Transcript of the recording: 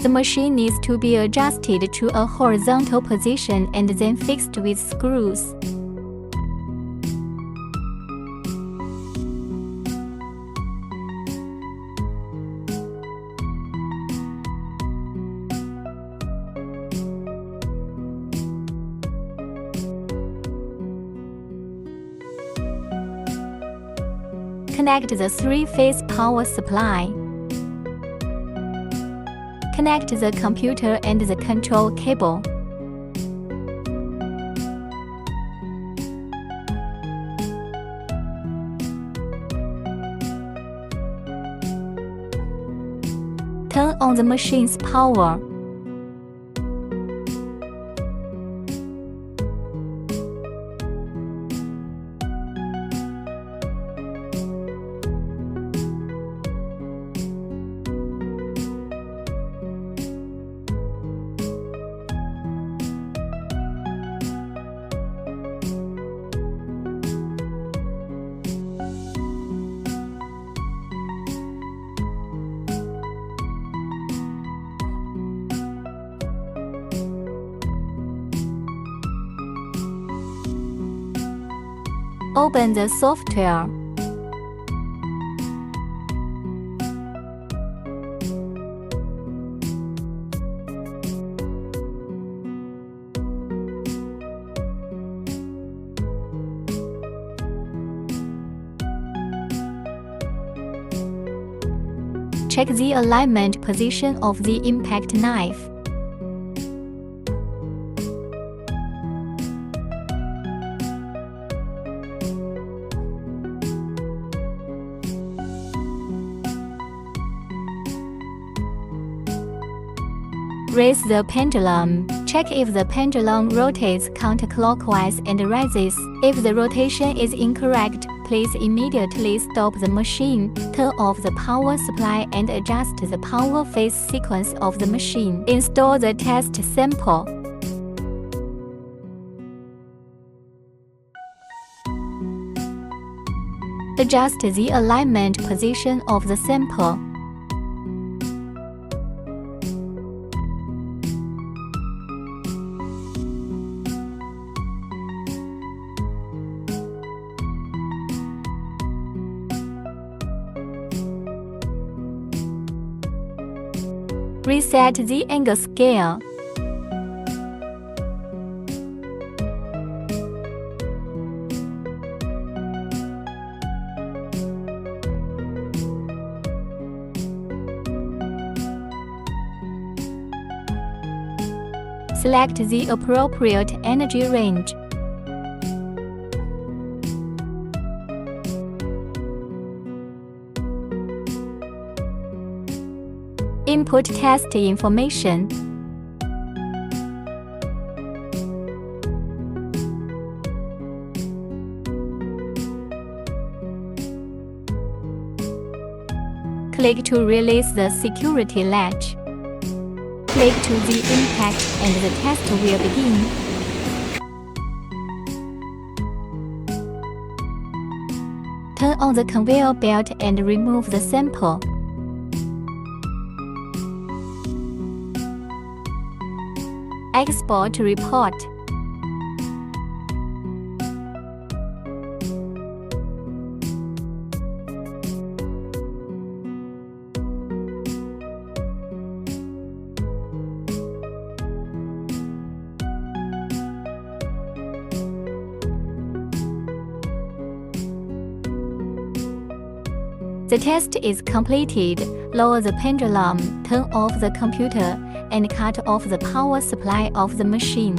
The machine needs to be adjusted to a horizontal position and then fixed with screws. Connect the 3-phase power supply. Connect the computer and the control cable. Turn on the machine's power. Open the software. Check the alignment position of the impact knife. Raise the pendulum. Check if the pendulum rotates counterclockwise and rises. If the rotation is incorrect, please immediately stop the machine, turn off the power supply and adjust the power phase sequence of the machine. Install the test sample. Adjust the alignment position of the sample. Reset the angle scale. Select the appropriate energy range. Input test information. Click to release the security latch. Click to the impact and the test will begin. Turn on the conveyor belt and remove the sample. Export report. The test is completed. Lower the pendulum, turn off the computer, and cut off the power supply of the machine.